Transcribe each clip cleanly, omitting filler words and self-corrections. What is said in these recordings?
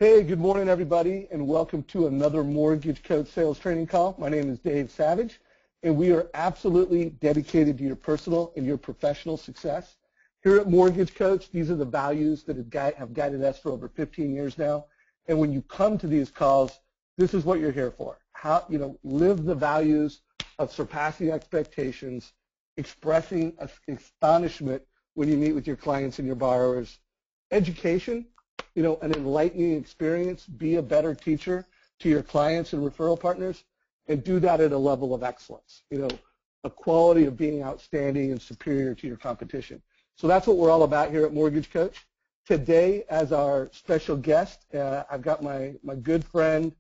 Hey, good morning, everybody, and welcome to another Mortgage Coach Sales Training Call. My name is Dave Savage, and we are absolutely dedicated to your personal and your professional success. Here at Mortgage Coach, these are the values that have guided us for over 15 years now. And when you come to these calls, this is what you're here for. Live the values of surpassing expectations, expressing astonishment when you meet with your clients and your borrowers, education, an enlightening experience, be a better teacher to your clients and referral partners, and do that at a level of excellence, a quality of being outstanding and superior to your competition. So that's what we're all about here at Mortgage Coach. Today, as our special guest, I've got my good friend,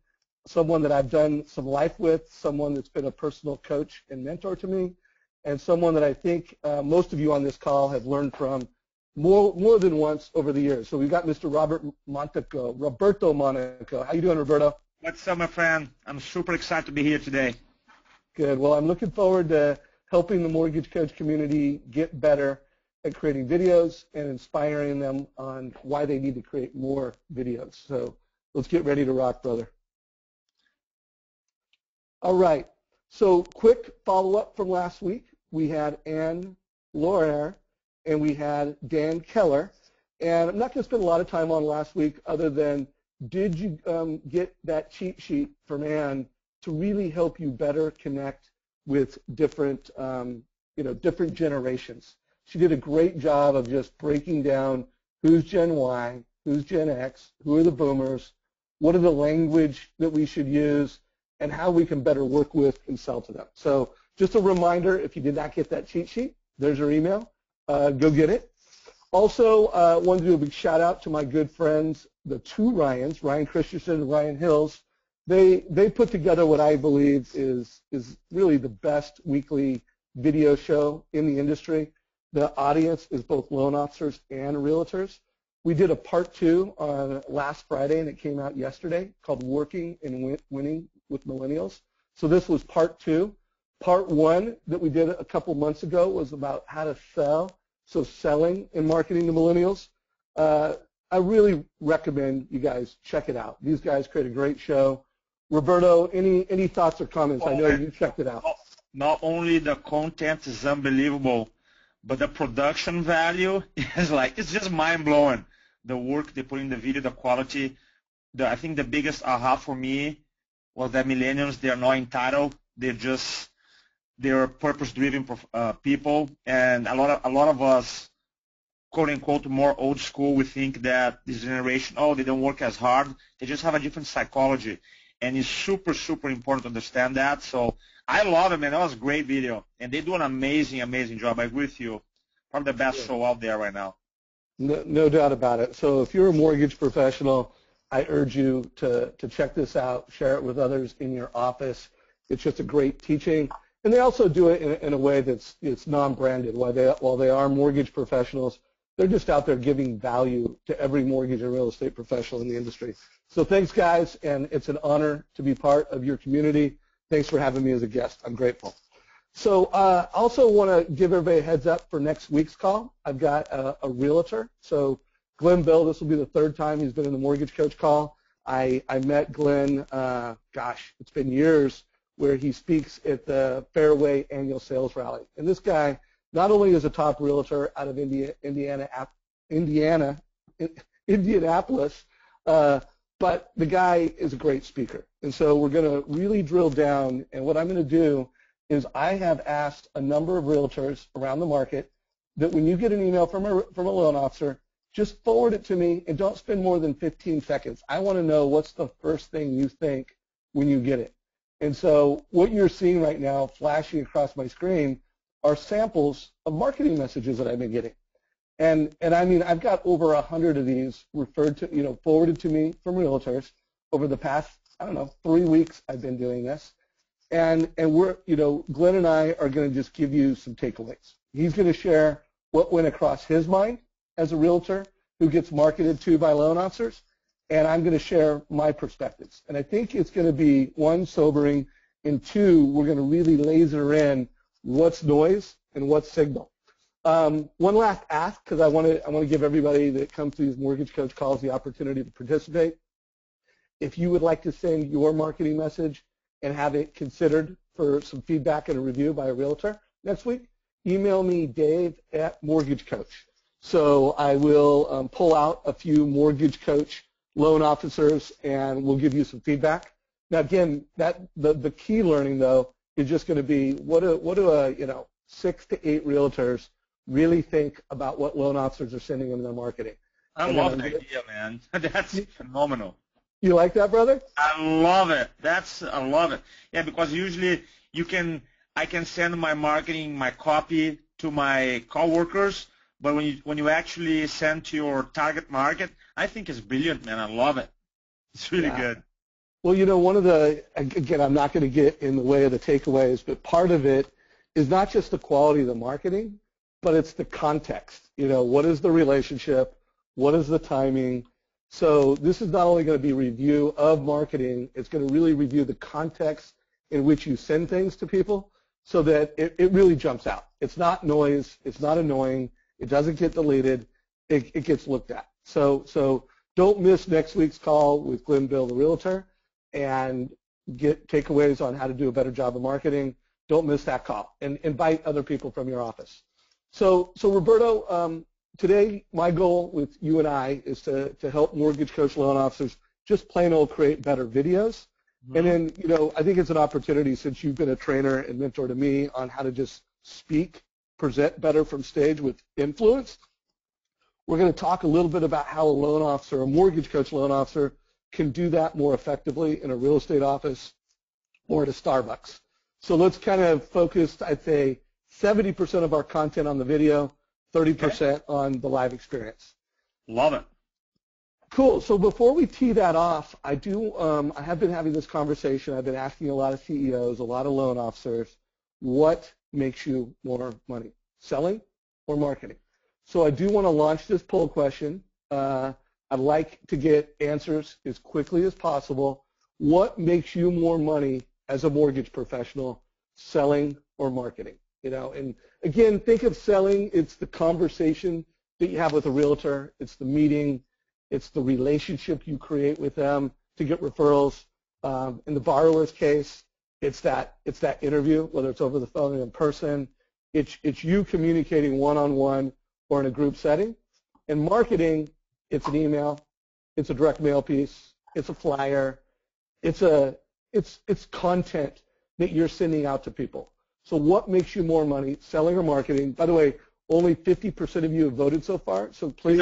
someone that I've done some life with, someone that's been a personal coach and mentor to me, and someone that I think most of you on this call have learned from more than once over the years. So we've got Mr. Roberto Monaco. How you doing, Roberto? What's up, my friend? I'm super excited to be here today. Good. Well, I'm looking forward to helping the Mortgage Coach community get better at creating videos and inspiring them on why they need to create more videos. So let's get ready to rock, brother. All right. So quick follow-up from last week. We had Ann Lorer and we had Dan Keller. And I'm not going to spend a lot of time on last week other than did you get that cheat sheet from Ann to really help you better connect with different, different generations. She did a great job of just breaking down who's Gen Y, who's Gen X, who are the boomers, what are the language that we should use, and how we can better work with and sell to them. So just a reminder, if you did not get that cheat sheet, there's your email. Go get it. Also, wanted to do a big shout out to my good friends, the two Ryans, Ryan Christensen and Ryan Hills. They put together what I believe is really the best weekly video show in the industry. The audience is both loan officers and realtors. We did a part 2 on last Friday, and it came out yesterday, called Working and Winning with Millennials. So this was part 2. Part 1 that we did a couple months ago was about how to sell, so selling and marketing to millennials. I really recommend you guys check it out. These guys create a great show. Roberto, any thoughts or comments? I know you checked it out. Not only the content is unbelievable, but the production value is it's just mind-blowing. The work they put in the video, the quality. I think the biggest aha for me was that millennials, they are not entitled. They're purpose-driven people, and a lot of us, quote unquote, more old school, we think that this generation, they don't work as hard. They just have a different psychology, and it's super, super important to understand that. So I love it, man. That was a great video, and they do an amazing, amazing job. I agree with you. Probably the best show out there right now. No doubt about it. So if you're a mortgage professional, I urge you to check this out, share it with others in your office. It's just a great teaching. And they also do it in a way that's non-branded. While they are mortgage professionals, they're just out there giving value to every mortgage and real estate professional in the industry. So thanks, guys, and it's an honor to be part of your community. Thanks for having me as a guest. I'm grateful. So I also want to give everybody a heads up for next week's call. I've got a realtor. So Glenn Bill, this will be the 3rd time he's been in the Mortgage Coach call. I met Glenn, it's been years, where he speaks at the Fairway Annual Sales Rally. And this guy not only is a top realtor out of Indianapolis, but the guy is a great speaker. And so we're going to really drill down, and what I'm going to do is I have asked a number of realtors around the market that when you get an email from a loan officer, just forward it to me and don't spend more than 15 seconds. I want to know what's the first thing you think when you get it. And so what you're seeing right now flashing across my screen are samples of marketing messages that I've been getting. And I mean, I've got over 100 of these forwarded to me from realtors over the past, 3 weeks I've been doing this. And we're, Glenn and I are going to just give you some takeaways. He's going to share what went across his mind as a realtor who gets marketed to by loan officers. And I'm going to share my perspectives. And I think it's going to be, 1, sobering, and 2, we're going to really laser in what's noise and what's signal. One last ask, because I want to give everybody that comes to these Mortgage Coach calls the opportunity to participate. if you would like to send your marketing message and have it considered for some feedback and a review by a realtor next week, email me, Dave at Mortgage Coach. So I will pull out a few Mortgage Coach loan officers and we'll give you some feedback. Now again, the key learning though is just going to be what do 6 to 8 realtors really think about what loan officers are sending them in their marketing. I love the idea, man. That's phenomenal. You like that, brother? I love it. I love it. Yeah, because usually I can send my marketing, my copy to my coworkers, but when you actually send to your target market, I think it's brilliant, man. I love it. It's really good. Well, one of again, I'm not going to get in the way of the takeaways, but part of it is not just the quality of the marketing, but it's the context. What is the relationship? What is the timing? So this is not only going to be review of marketing, it's going to really review the context in which you send things to people so that it really jumps out. It's not noise. It's not annoying. It doesn't get deleted. It gets looked at. So don't miss next week's call with Glenn Bill, the realtor, and get takeaways on how to do a better job of marketing. Don't miss that call, and invite other people from your office. So Roberto, today my goal with you and I is to help Mortgage Coach loan officers just plain old create better videos. Mm-hmm. And then, I think it's an opportunity, since you've been a trainer and mentor to me on how to just speak, present better from stage with influence. We're going to talk a little bit about how a loan officer, a Mortgage Coach loan officer, can do that more effectively in a real estate office or at a Starbucks. So let's kind of focus, I'd say, 70% of our content on the video, 30% on the live experience. Love it. Cool. So before we tee that off, I have been having this conversation. I've been asking a lot of CEOs, a lot of loan officers, what makes you more money, selling or marketing? So I do want to launch this poll question. I'd like to get answers as quickly as possible. What makes you more money as a mortgage professional, selling or marketing? And again, think of selling, it's the conversation that you have with a realtor, it's the meeting, it's the relationship you create with them to get referrals. In the borrower's case, it's that interview, whether it's over the phone or in person. It's you communicating one-on-one or in a group setting. In marketing, it's an email, it's a direct mail piece, it's a flyer, it's content that you're sending out to people. So what makes you more money, selling or marketing? By the way, only 50% of you have voted so far, so please.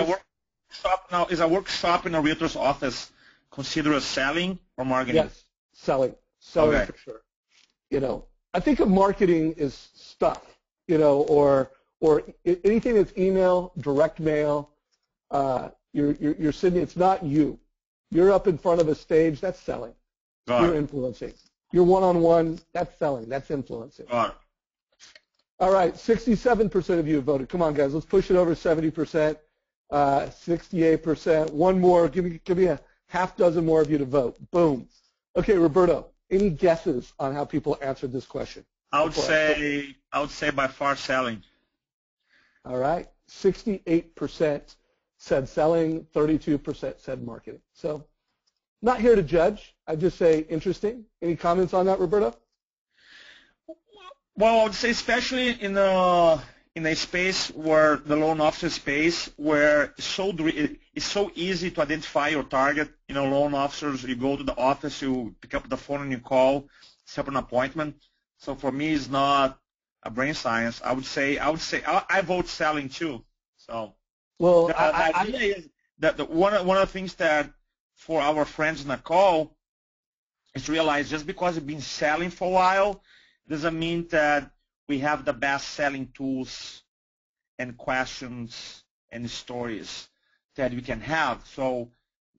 Is a workshop in a realtor's office considered as selling or marketing? Yes, selling okay. For sure. I think of marketing as stuff, or anything that's email, direct mail. You're sitting. It's not you. You're up in front of a stage. That's selling. You're influencing. You're one-on-one. That's selling. That's influencing. All right. 67% of you have voted. Come on, guys. Let's push it over 70%. 68%. One more. Give me a half dozen more of you to vote. Boom. Okay, Roberto. Any guesses on how people answered this question? I would say by far selling. All right. 68% said selling. 32% said marketing. So, not here to judge. I just say interesting. Any comments on that, Roberto? Well, I would say especially in a space where the loan officer space, where it's so easy to identify your target. Loan officers, you go to the office, you pick up the phone and you call, set up an appointment. So for me, it's not a brain science. I would say I vote selling too. So well, the idea is that one of the things that for our friends in the call is to realize just because you've been selling for a while doesn't mean that we have the best selling tools and questions and stories that we can have. So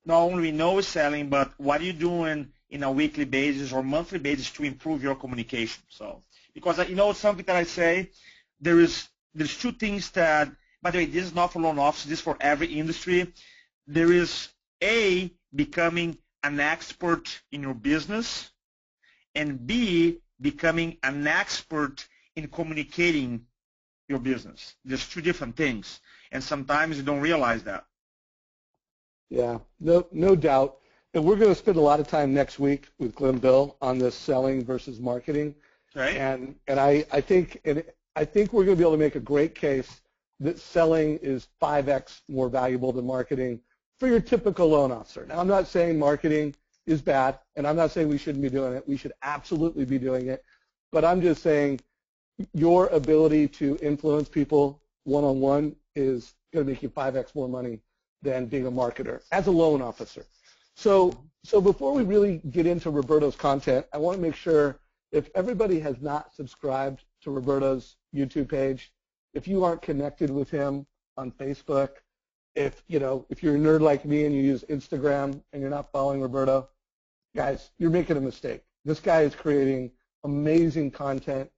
not only we know selling, but what are you doing in a weekly basis or monthly basis to improve your communication? So because something that I say, there's two things that, by the way, this is not for loan officers, this is for every industry. There is A, becoming an expert in your business, and B, becoming an expert in communicating your business. There's two different things, and sometimes you don't realize that. Yeah, no doubt. And we're going to spend a lot of time next week with Glenn Bill on this selling versus marketing. Right. And I think we're going to be able to make a great case that selling is 5x more valuable than marketing for your typical loan officer. Now, I'm not saying marketing is bad, and I'm not saying we shouldn't be doing it. We should absolutely be doing it. But I'm just saying your ability to influence people one-on-one is going to make you 5x more money than being a marketer as a loan officer. So before we really get into Roberto's content, I want to make sure if everybody has not subscribed to Roberto's YouTube page, if you aren't connected with him on Facebook, if you're a nerd like me and you use Instagram and you're not following Roberto, guys, you're making a mistake. This guy is creating amazing content,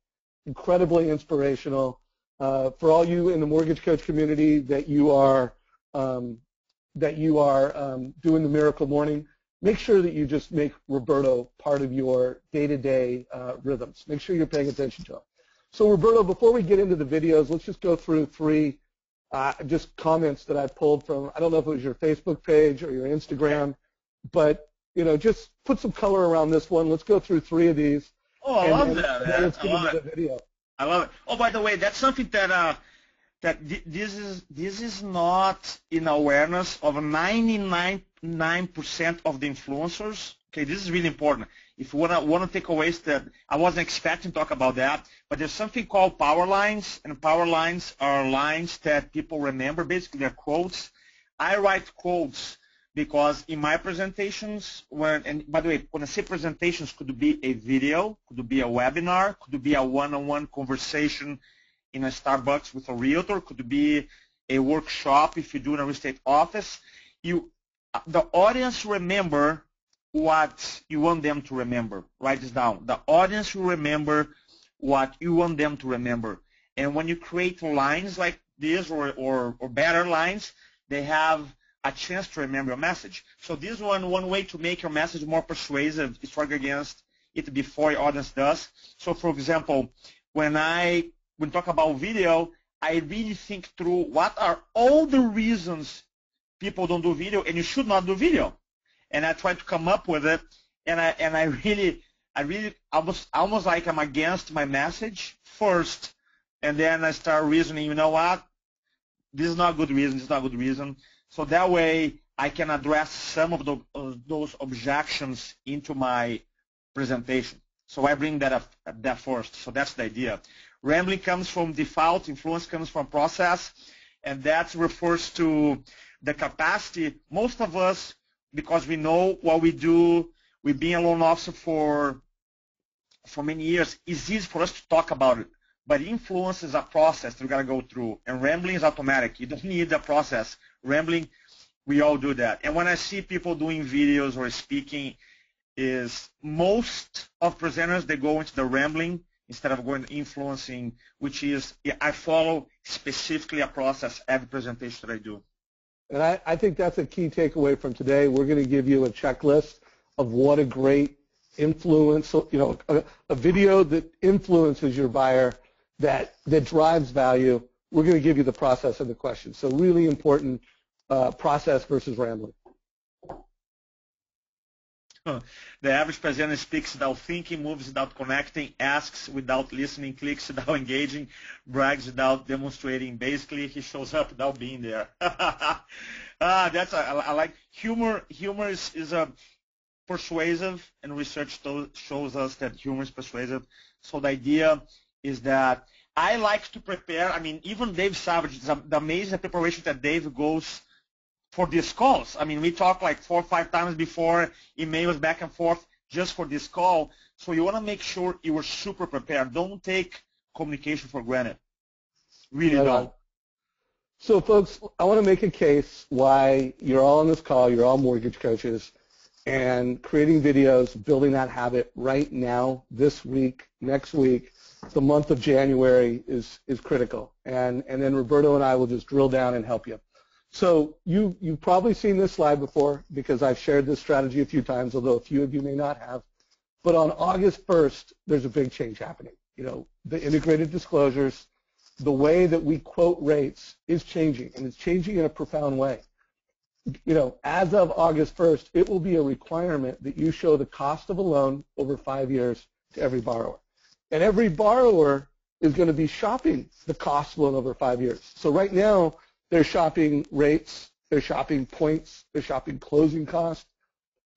incredibly inspirational. For all you in the mortgage coach community that you are doing the Miracle Morning, make sure that you just make Roberto part of your day-to-day rhythms. Make sure you're paying attention to him. So Roberto, before we get into the videos, let's just go through three just comments that I pulled from, I don't know if it was your Facebook page or your Instagram, but just put some color around this one. Let's go through three of these. Oh, I love that. Man. Let's get into the video. I love it. Oh, by the way, that's something that this is not in awareness of 99% of the influencers. Okay, this is really important. If you want to take away that, I wasn't expecting to talk about that, but there's something called power lines, and power lines are lines that people remember. Basically, they're quotes. I write quotes because in my presentations, and by the way, when I say presentations, could be a video, could be a webinar, could be a one-on-one conversation in a Starbucks with a realtor, could be a workshop if you do in a real estate office. The audience remember what you want them to remember. Write this down. The audience will remember what you want them to remember. And when you create lines like this or better lines, they have a chance to remember your message. So this one way to make your message more persuasive is to argue against it before your audience does. So for example, when talk about video, I really think through what are all the reasons people don't do video and you should not do video. And I try to come up with it, and I really almost like I'm against my message first, and then I start reasoning, you know what, this is not a good reason, this is not a good reason. So that way I can address some of those objections into my presentation. So I bring that up that first. So that's the idea. Rambling comes from default, influence comes from process, and that refers to the capacity. Most of us, because we know what we do, we've been a loan officer for many years, it's easy for us to talk about it. But influence is a process that we got to go through, and rambling is automatic. You don't need a process. Rambling, we all do that. And when I see people doing videos or speaking, is most of presenters, they go into the rambling instead of going to influencing, which is I follow specifically a process every presentation that I do. And I think that's a key takeaway from today. We're going to give you a checklist of what a great influence, a video that influences your buyer, that drives value. We're going to give you the process and the question. So really important, process versus rambling. The average presenter speaks without thinking, moves without connecting, asks without listening, clicks without engaging, brags without demonstrating. Basically, he shows up without being there. I like humor. Humor is a persuasive, and research shows us that humor is persuasive. So the idea is that I like to prepare. I mean, even Dave Savage, the amazing preparation that Dave goes for these calls. I mean, we talk like 4 or 5 times before, emails back and forth just for this call. So you want to make sure you are super prepared. Don't take communication for granted. Really don't. So folks, I want to make a case why you're all on this call, you're all mortgage coaches, and creating videos, building that habit right now, this week, next week, the month of January is critical. And then Roberto and I will just drill down and help you. So you've probably seen this slide before because I've shared this strategy a few times, although a few of you may not have. But on August 1st, there's a big change happening. The integrated disclosures, the way that we quote rates is changing, and it's changing in a profound way. as of August 1st, it will be a requirement that you show the cost of a loan over 5 years to every borrower. And every borrower is going to be shopping the cost of loan over 5 years. So right now, they're shopping rates, they're shopping points, they're shopping closing costs.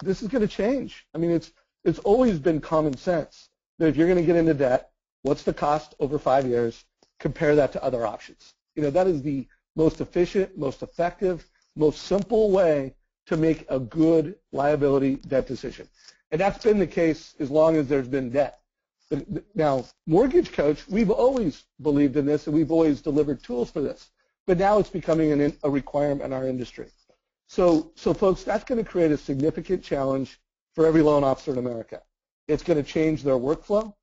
This is going to change. I mean, it's always been common sense that if you're going to get into debt, what's the cost over 5 years? Compare that to other options. That is the most efficient, most effective, most simple way to make a good liability debt decision. And that's been the case as long as there's been debt. Now, Mortgage Coach, we've always believed in this and we've always delivered tools for this, but now it's becoming a requirement in our industry. So folks, that's going to create a significant challenge for every loan officer in America. It's going to change their workflow.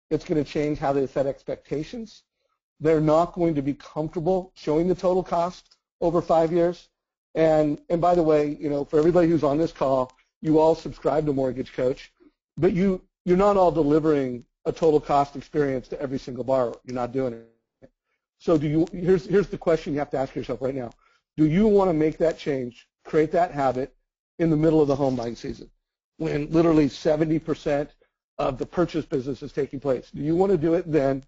It's going to change how they set expectations. They're not going to be comfortable showing the total cost over 5 years. And by the way, for everybody who's on this call, you all subscribe to Mortgage Coach, but you're not all delivering a total cost experience to every single borrower. You're not doing it. So here's the question you have to ask yourself right now. Do you want to make that change, create that habit in the middle of the home buying season when literally 70% of the purchase business is taking place? Do you want to do it then,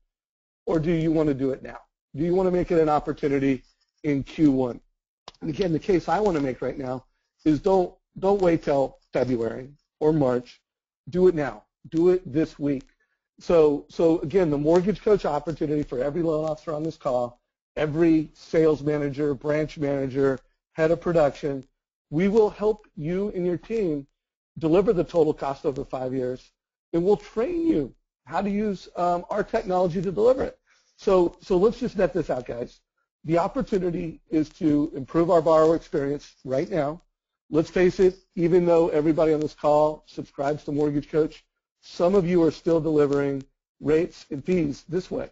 or do you want to do it now? Do you want to make it an opportunity in Q1? And again, the case I want to make right now is don't wait till February or March. Do it now. Do it this week. So again, the Mortgage Coach opportunity for every loan officer on this call, every sales manager, branch manager, head of production, we will help you and your team deliver the total cost over 5 years, and we'll train you how to use our technology to deliver it. So let's just net this out, guys. The opportunity is to improve our borrower experience right now. Let's face it, even though everybody on this call subscribes to Mortgage Coach, some of you are still delivering rates and fees this way.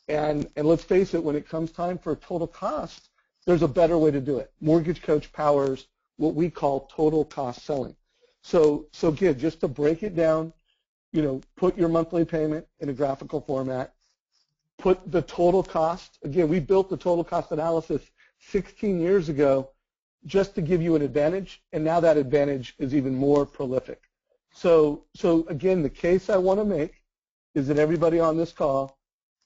And let's face it, when it comes time for total cost, there's a better way to do it. Mortgage Coach powers what we call total cost selling. So again, just to break it down, put your monthly payment in a graphical format, put the total cost. Again, we built the total cost analysis 16 years ago just to give you an advantage, and now that advantage is even more prolific. So again, the case I want to make is that everybody on this call,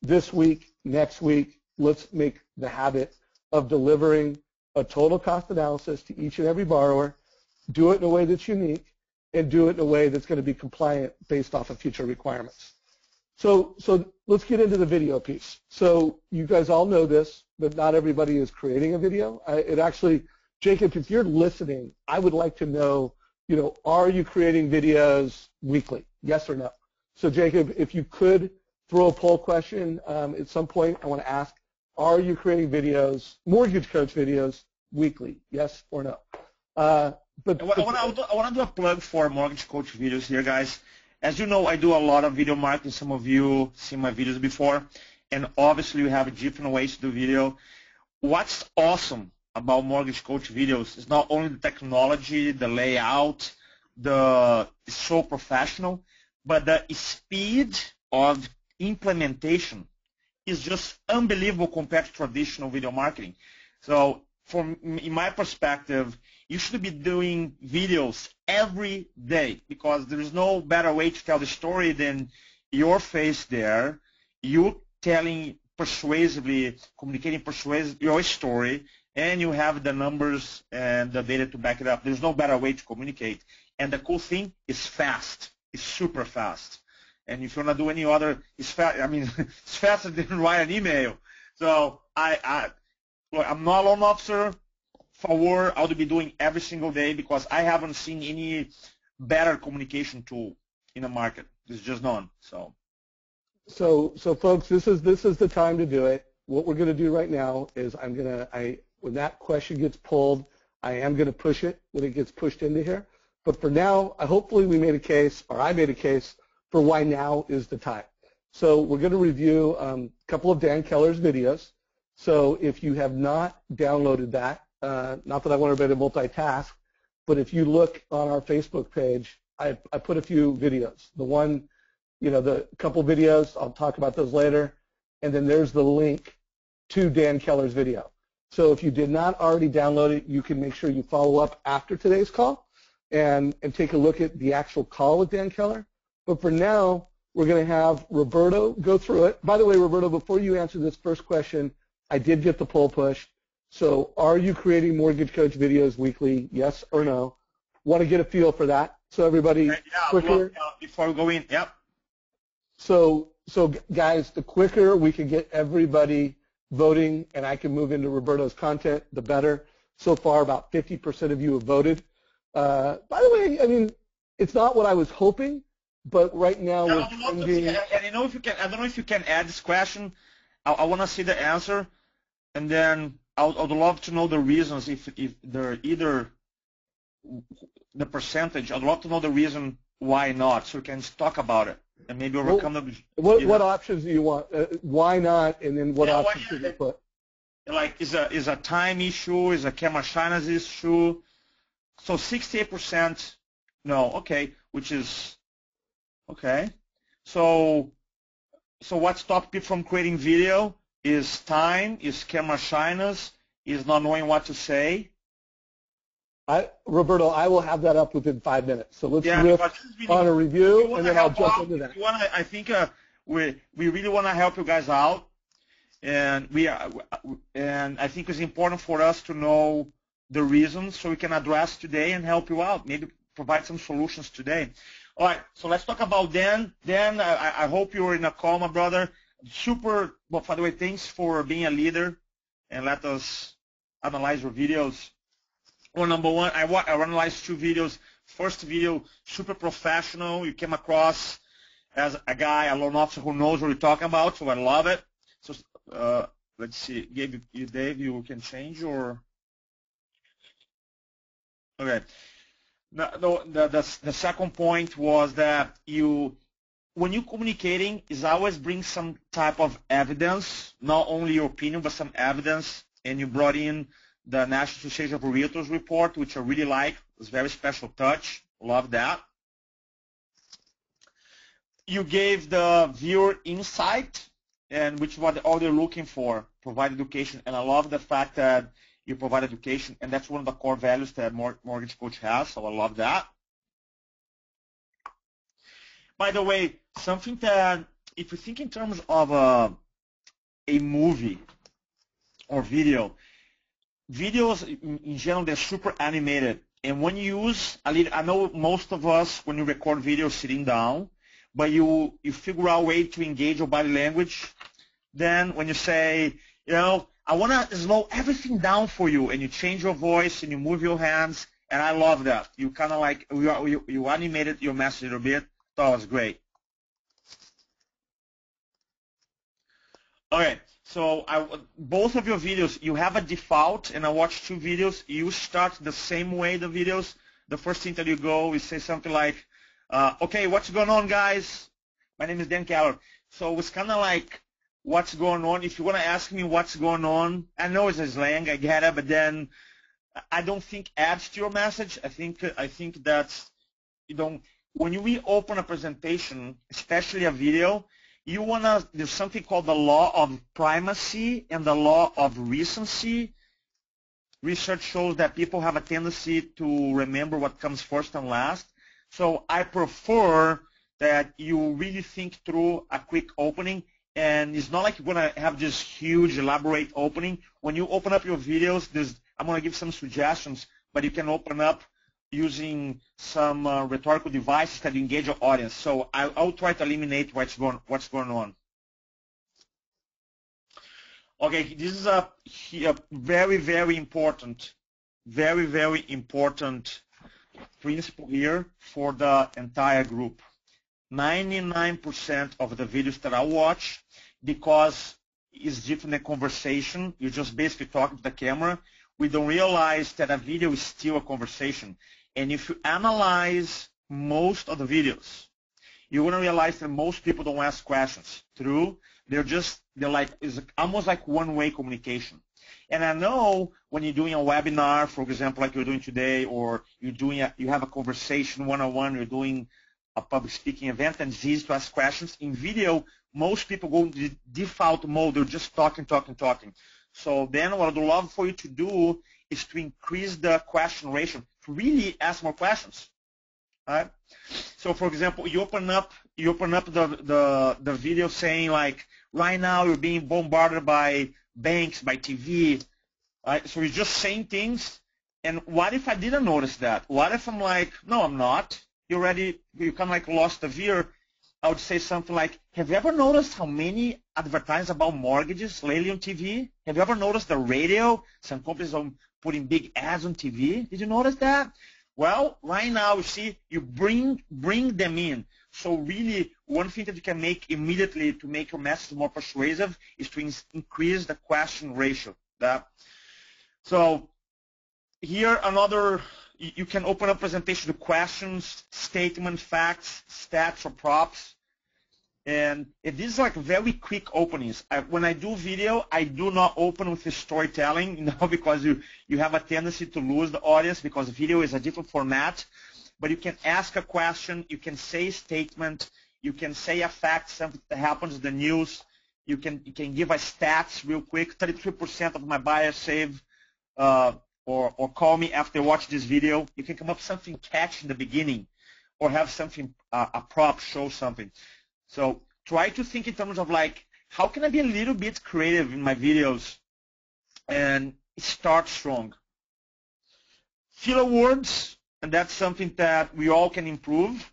this week, next week, let's make the habit of delivering a total cost analysis to each and every borrower, do it in a way that's unique, and do it in a way that's going to be compliant based off of future requirements. So let's get into the video piece. So you guys all know this, but not everybody is creating a video. Jacob, if you're listening, I would like to know, are you creating videos weekly? Yes or no? So Jacob, if you could throw a poll question at some point, I want to ask, are you creating videos, Mortgage Coach videos, weekly? Yes or no? I want to do a plug for Mortgage Coach videos here, guys. As you know, I do a lot of video marketing. Some of you seen my videos before, and obviously we have different ways to do video. What's awesome about Mortgage Coach videos is not only the technology, the layout, it's so professional, but the speed of implementation is just unbelievable compared to traditional video marketing. So in my perspective, you should be doing videos every day because there is no better way to tell the story than your face there, you telling persuasively, communicating persuasively your story, and you have the numbers and the data to back it up. There's no better way to communicate. And the cool thing is fast. It's super fast. And if you want to do any other, it's fast. I mean, it's faster than write an email. So I'm not a loan officer. For I'll be doing every single day because I haven't seen any better communication tool in the market. There's just none. So folks, this is the time to do it. What we're going to do right now is when that question gets pulled, I am going to push it when it gets pushed into here. But for now, hopefully I made a case for why now is the time. So we're going to review a couple of Dan Keller's videos. So if you have not downloaded that, not that I want everybody to multitask, but if you look on our Facebook page, I put a few videos. The couple videos, I'll talk about those later, and then there's the link to Dan Keller's video. So if you did not already download it, you can make sure you follow up after today's call and take a look at the actual call with Dan Keller. But for now, we're going to have Roberto go through it. By the way, Roberto, before you answer this first question, I did get the poll pushed. So are you creating mortgage coach videos weekly, yes or no? Want to get a feel for that. So everybody, quicker. Before we go in, yep. So guys, the quicker we can get everybody voting and I can move into Roberto's content, the better. So far, about 50% of you have voted. By the way, I mean, it's not what I was hoping, but right now we're trending. And you know, if you can, I don't know if you can add this question. I want to see the answer, and then I would love to know the reasons if they're either the percentage. I'd love to know the reason why not, so we can talk about it and maybe overcome the. What options do you want? Why not? And then what options should you put? Like, is a time issue? Is a camera shyness issue? So 68% no. Okay, which is okay. So what stopped people from creating video is time, is camera shyness, is not knowing what to say. Roberto, I will have that up within 5 minutes. So let's riff on a review, and then I'll jump into that. I think we really want to help you guys out, and I think it's important for us to know the reasons so we can address today and help you out. Maybe provide some solutions today. All right, so let's talk about Dan. Dan, I hope you're in a call, my brother. Super. Well, by the way, thanks for being a leader and let us analyze your videos. Well, number one, I analyzed 2 videos. First video, super professional. You came across as a guy, a loan officer who knows what you're talking about, so I love it. So let's see, Dave, you can change or okay. The second point was that when you're communicating, is always bring some type of evidence, not only your opinion, but some evidence, and you brought in the National Association of Realtors report, which I really like. It's a very special touch. Love that. You gave the viewer insight, and which is what all they're looking for, provide education. And I love the fact that you provide education, and that's one of the core values that Mortgage Coach has, so I love that. By the way, something that if you think in terms of a movie or video, videos in general, they're super animated. And when you use, I know most of us, when you record videos sitting down, but you figure out a way to engage your body language. Then when you say, you know, I want to slow everything down for you, and you change your voice and you move your hands, and I love that. You kind of like, you animated your message a little bit. That was great. Okay, so both of your videos, you have a default, and I watched 2 videos. You start the same way, the videos. The first thing that you go, you say something like, okay, what's going on, guys? My name is Dan Keller. So it's kind of like, what's going on? If you want to ask me what's going on, I know it's a slang, I get it, but then I don't think adds to your message. I think that's, you know, when we open a presentation, especially a video, you want to, there's something called the law of primacy and the law of recency. Research shows that people have a tendency to remember what comes first and last. So I prefer that you really think through a quick opening, and it's not like you're going to have this huge elaborate opening. When you open up your videos, I'm going to give some suggestions, but you can open up using some rhetorical devices that engage your audience. So I'll try to eliminate what's going on. Okay, this is a very, very important principle here for the entire group. 99% of the videos that I watch, because it's different than conversation, you're just basically talking to the camera, we don't realize that a video is still a conversation. And if you analyze most of the videos, you're going to realize that most people don't ask questions. True? They're like, it's almost like one-way communication. And I know when you're doing a webinar, for example, like you're doing today, or you have a conversation one-on-one, you're doing a public speaking event, and it's easy to ask questions. In video, most people go to the default mode. They're just talking. So then what I'd love for you to do is to increase the question ratio, to really ask more questions. Right? So for example, you open up the video saying like, right now you're being bombarded by banks, by TV. Right? So you're just saying things. And what if I didn't notice that? What if I'm like, no, I'm not. You kind of like lost the veer. I would say something like, have you ever noticed how many advertisements about mortgages lately on TV? Have you ever noticed the radio? Some companies are putting big ads on TV. Did you notice that? Well, right now, you see, you bring them in. So really, one thing that you can make immediately to make your message more persuasive is to increase the question ratio. So here, you can open up presentation to questions, statement, facts, stats, or props. And these are like very quick openings. When I do video, I do not open with the storytelling, because you have a tendency to lose the audience because video is a different format. But you can ask a question, you can say a statement, you can say a fact, something that happens in the news. You can give a stats real quick. 33% of my buyers save or call me after they watch this video. You can come up with something catchy in the beginning, or have something a prop show something. So try to think in terms of like, how can I be a little bit creative in my videos and start strong. Filler words, and that's something that we all can improve.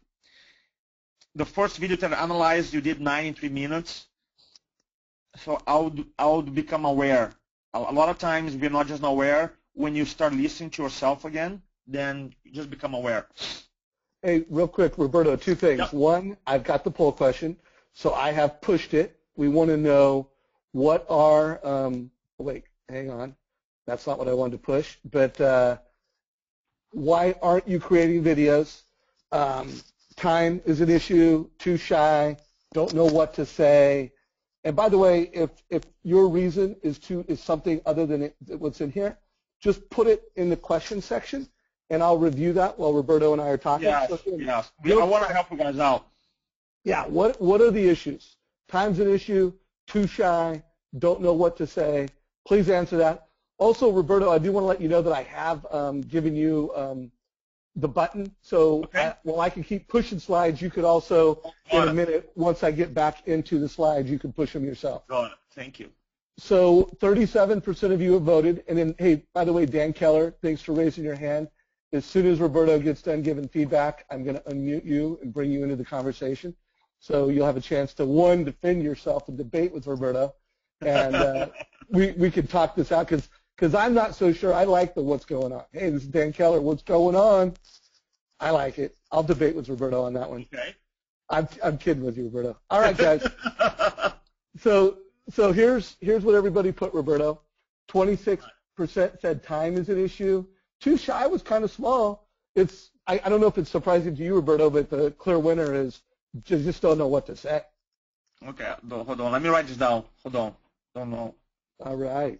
The first video that I analyzed, you did 9 in 3 minutes. So I would become aware. A lot of times we're not just aware. When you start listening to yourself again, then you just become aware. Hey, real quick, Roberto, 2 things. Yep. One, I've got the poll question, so I have pushed it. We want to know what are, wait, hang on. That's not what I wanted to push, but why aren't you creating videos? Time is an issue, too shy, don't know what to say. And by the way, if your reason is something other than what's in here, just put it in the question section, and I'll review that while Roberto and I are talking. Yes, yes. I want to help you guys out. Yeah, what are the issues? Time's an issue, too shy, don't know what to say. Please answer that. Also, Roberto, I do want to let you know that I have given you the button. So okay. While I can keep pushing slides, you could also, in a minute, once I get back into the slides, you can push them yourself. Got it. Thank you. So 37% of you have voted. And then, hey, by the way, Dan Keller, thanks for raising your hand. As soon as Roberto gets done giving feedback, I'm going to unmute you and bring you into the conversation. So you'll have a chance to, one, defend yourself and debate with Roberto. And we could talk this out because I'm not so sure I like the what's going on. Hey, this is Dan Keller. What's going on? I like it. I'll debate with Roberto on that one. Okay. I'm kidding with you, Roberto. All right, guys. So here's what everybody put, Roberto. 26% said time is an issue. Too shy was kind of small. I don't know if it's surprising to you, Roberto, but the clear winner is just don't know what to say. Okay, hold on. Let me write this down. Hold on. Don't know. All right.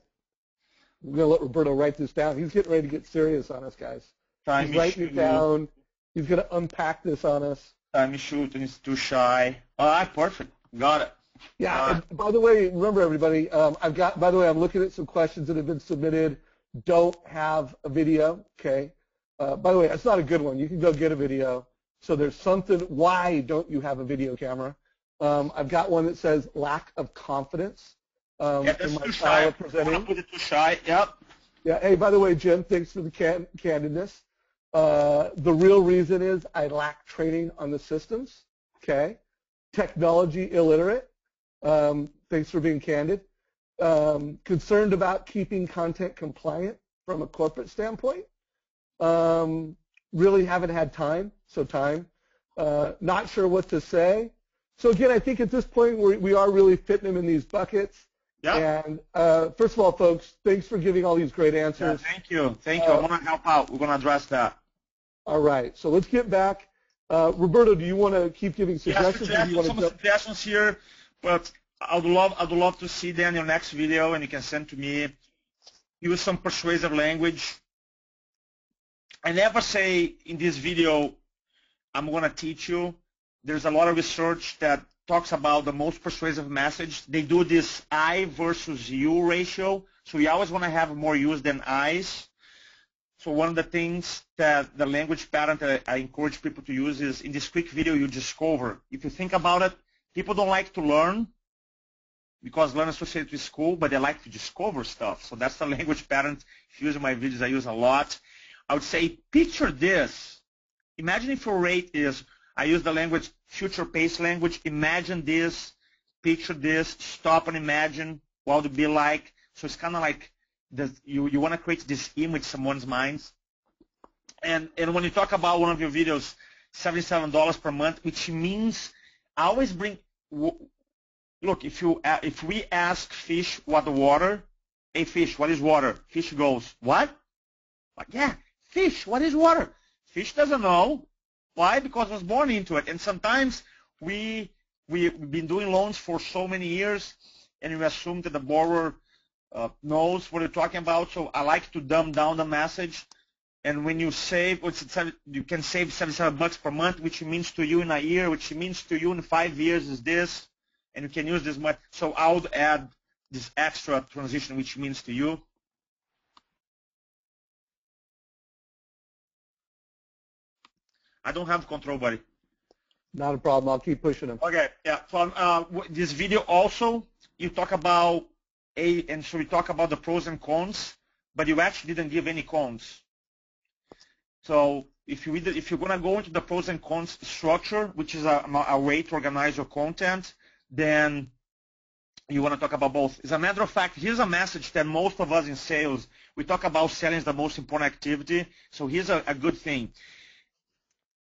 We're going to let Roberto write this down. He's getting ready to get serious on us, guys. He's writing it down. He's going to unpack this on us. Time is shooting. It's too shy. All right, perfect. Got it. Yeah. And by the way, remember everybody, by the way, I'm looking at some questions that have been submitted. Don't have a video, okay? By the way, that's not a good one. You can go get a video. So there's something, why don't you have a video camera? I've got one that says lack of confidence in my style of presenting. Put it too shy, yep. Yeah, hey, by the way, Jim, thanks for the candidness. The real reason is I lack training on the systems, okay? Technology illiterate. Thanks for being candid. Concerned about keeping content compliant from a corporate standpoint. Really haven't had time, so time. Not sure what to say. So again, I think at this point we are really fitting them in these buckets. Yeah. And first of all, folks, thanks for giving all these great answers. Yeah, thank you. Thank you. I want to help out. We're going to address that. All right. So let's get back. Roberto, do you want to keep giving suggestions? Yeah, some suggestions here, but I'd love to see them in your next video, and you can send to me. Use some persuasive language. I never say in this video, I'm going to teach you. there's a lot of research that talks about the most persuasive message. They do this I versus you ratio. So you always want to have more U's than I's. So one of the things that the language pattern that I encourage people to use is in this quick video you discover. If you think about it, people don't like to learn because learn associated with school, but they like to discover stuff. So that's the language pattern. If you use my videos, I use a lot. I would say picture this. Imagine if your rate is, I use the language, future pace language. Imagine this, picture this, stop and imagine what would it be like. So it's kind of like you want to create this image in someone's minds. And when you talk about one of your videos, $77 per month, which means I always bring, look, if we ask fish what the water, hey fish, what is water? Fish goes, what? Like, yeah, fish, what is water? Fish doesn't know. Why? Because I was born into it. And sometimes we've been doing loans for so many years, and we assume that the borrower knows what you're talking about. So I like to dumb down the message. And when you save, you can save $77 per month, which means to you in a year, which means to you in 5 years is this, and you can use this much. So I would add this extra transition, which means to you. I don't have control, buddy. Not a problem. I'll keep pushing them. Okay, yeah. So this video also, you talk about and so we talk about the pros and cons, but you actually didn't give any cons. So if you're gonna go into the pros and cons structure, which is a way to organize your content, then you want to talk about both. As a matter of fact, here's a message that most of us in sales, we talk about selling is the most important activity. So here's a good thing.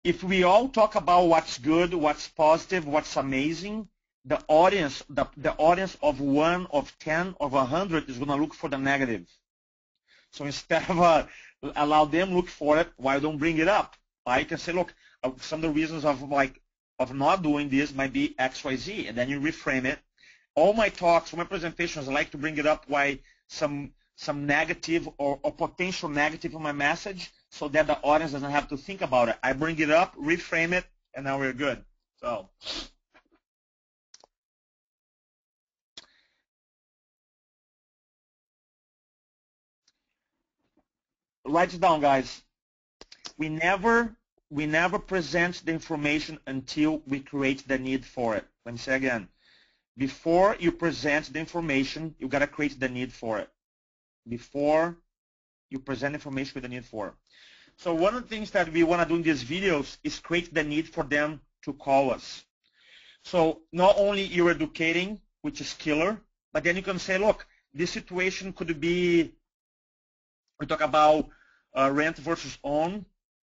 If we all talk about what's good, what's positive, what's amazing, the audience of 1, of 10, of 100 is going to look for the negative. So instead of allow them look for it, why don't bring it up? I can say, look, some of the reasons of not doing this might be X, Y, Z, and then you reframe it. All my talks, all my presentations, I like to bring it up why some negative or potential negative in my message, so that the audience doesn't have to think about it. I bring it up, reframe it, and now we're good. So write it down, guys. We never present the information until we create the need for it. Let me say again. Before you present the information, you got to create the need for it. Before you present information with the need for it. So one of the things that we want to do in these videos is create the need for them to call us. So not only you're educating, which is killer, but then you can say, look, this situation could be, we talk about rent versus own.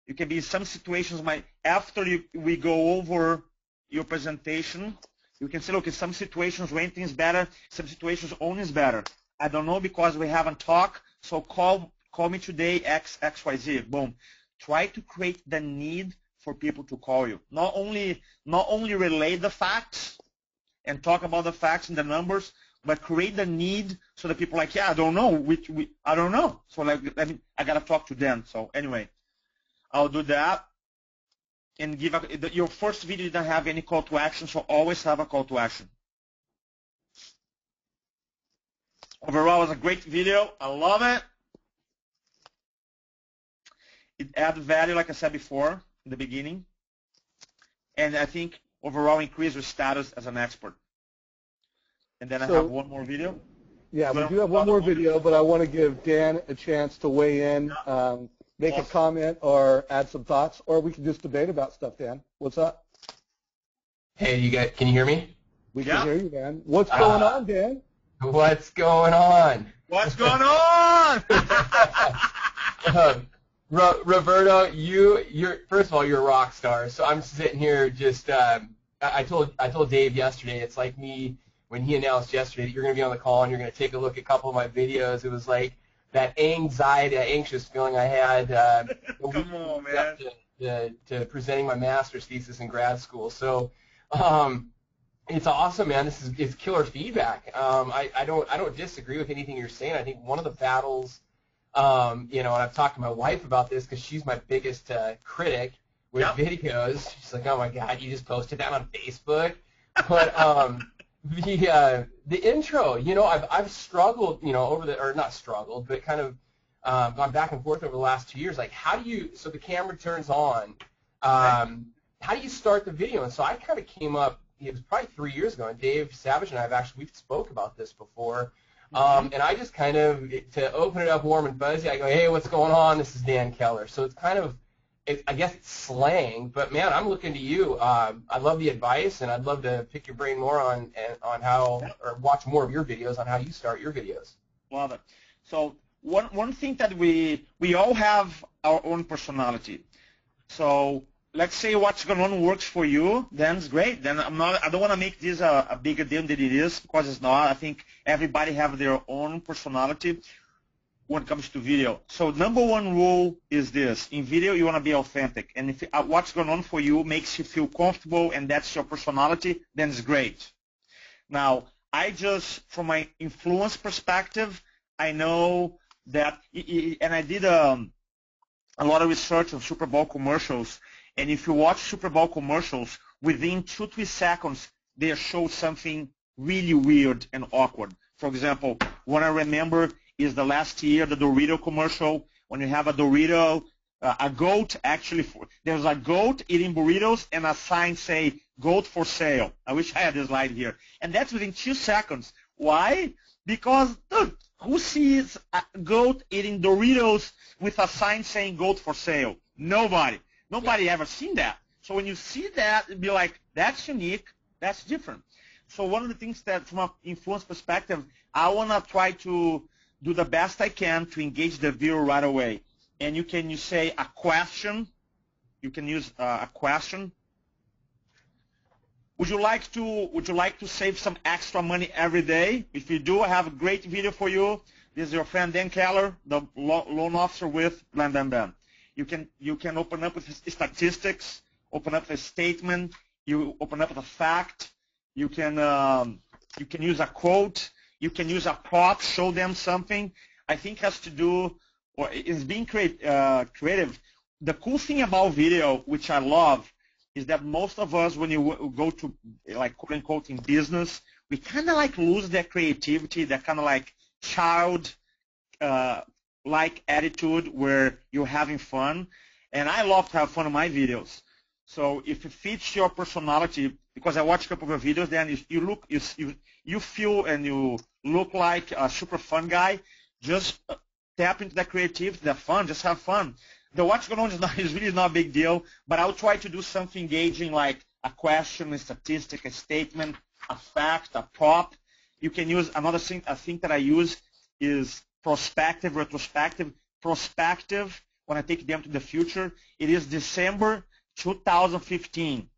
It can be some situations, after we go over your presentation, you can say, look, in some situations renting is better, some situations own is better. I don't know because we haven't talked, so call me today, XYZ, boom. Try to create the need for people to call you. Not only relay the facts and talk about the facts and the numbers, but create the need so that people are like, yeah, I don't know, I don't know. So like, I gotta talk to them. So anyway, I'll do that. And your first video didn't have any call to action, so always have a call to action. Overall, it was a great video. I love it. It adds value, like I said before in the beginning. And I think overall increase your status as an expert. And then I have one more video. Yeah, we do have one more video, but I want to give Dan a chance to weigh in, make a comment, or add some thoughts, or we can just debate about stuff. Dan, what's up? Hey, you guys, can you hear me? We can hear you, Dan. What's going on, Dan? What's going on? What's going on? Roberto, you're first of all, you're a rock star. So I'm sitting here just I told Dave yesterday, it's like me when he announced yesterday that you're going to be on the call and you're going to take a look at a couple of my videos. It was like that anxiety, that anxious feeling I had Come on, man. to presenting my master's thesis in grad school. So it's awesome, man. It's killer feedback. I don't disagree with anything you're saying. I think one of the battles, and I've talked to my wife about this because she's my biggest critic. with videos. She's like, oh my God, you just posted that on Facebook. But the intro, I've struggled, or not struggled, but kind of gone back and forth over the last 2 years. Like, so the camera turns on, how do you start the video? And so I kind of came up, it was probably 3 years ago, and Dave Savage and I we've spoke about this before. And I just kind of, to open it up warm and fuzzy, I go, hey, what's going on? This is Dan Keller. So it's kind of, I guess it's slang, but man, I'm looking to you. I love the advice, and I'd love to pick your brain more on how, or watch more of your videos on how you start your videos. Love it. So one thing that we all have our own personality. So let's say what's going on works for you, then it's great. Then I don't want to make this a bigger deal than it is, because it's not. I think everybody have their own personality when it comes to video. So number one rule is this: in video you want to be authentic, and if what's going on for you makes you feel comfortable and that's your personality, then it's great. Now, from my influence perspective, I know that, and I did a lot of research on Super Bowl commercials, and if you watch Super Bowl commercials, within 2-3 seconds they show something really weird and awkward. For example, one I remember is the last year, the Dorito commercial, when you have a Dorito, a goat actually, there's a goat eating burritos and a sign say, goat for sale. I wish I had this slide here. And that's within 2 seconds. Why? Because, dude, who sees a goat eating Doritos with a sign saying goat for sale? Nobody. Nobody ever seen that. So when you see that, it'd be like, that's unique, that's different. So one of the things that, from an influence perspective, I want to try to do the best I can to engage the viewer right away. And you say a question. You can use a question. Would you like to save some extra money every day? If you do, I have a great video for you. This is your friend Dan Keller, the loan officer with blah, blah, blah. You can open up with statistics, open up with a statement, you open up with a fact. You can use a quote. You can use a prop, show them something. I think has to do, or is being creative. The cool thing about video, which I love, is that most of us, when you go to, like, quote unquote, in business, we kind of like lose that creativity, that kind of like child like attitude where you're having fun. And I love to have fun in my videos. So if it fits your personality, because I watched a couple of your videos, then you feel and you look like a super fun guy, just tap into that creativity, that fun, just have fun. The what's going on is really not a big deal, but I'll try to do something engaging, like a question, a statistic, a statement, a fact, a prop. You can use another thing. A thing that I use is prospective, retrospective. Prospective, when I take them to the future, it is December 2015,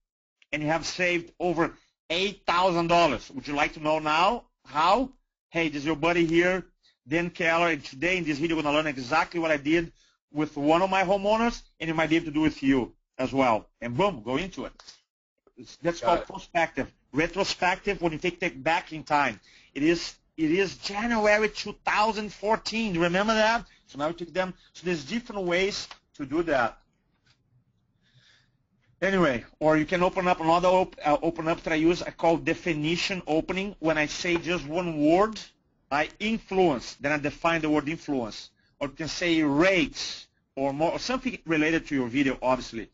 and you have saved over $8,000. Would you like to know now how? Hey, this is your buddy here, Dan Keller, and today in this video we're going to learn exactly what I did with one of my homeowners, and you might be able to do with you as well. And boom, go into it. That's called prospective. Retrospective, when you take it back in time. It is January 2014. Do you remember that? So now we take them. So there's different ways to do that. Anyway, or you can open up another open up that I use. I call definition opening. When I say just one word, I influence. Then I define the word influence. Or you can say rates or more, or something related to your video, obviously.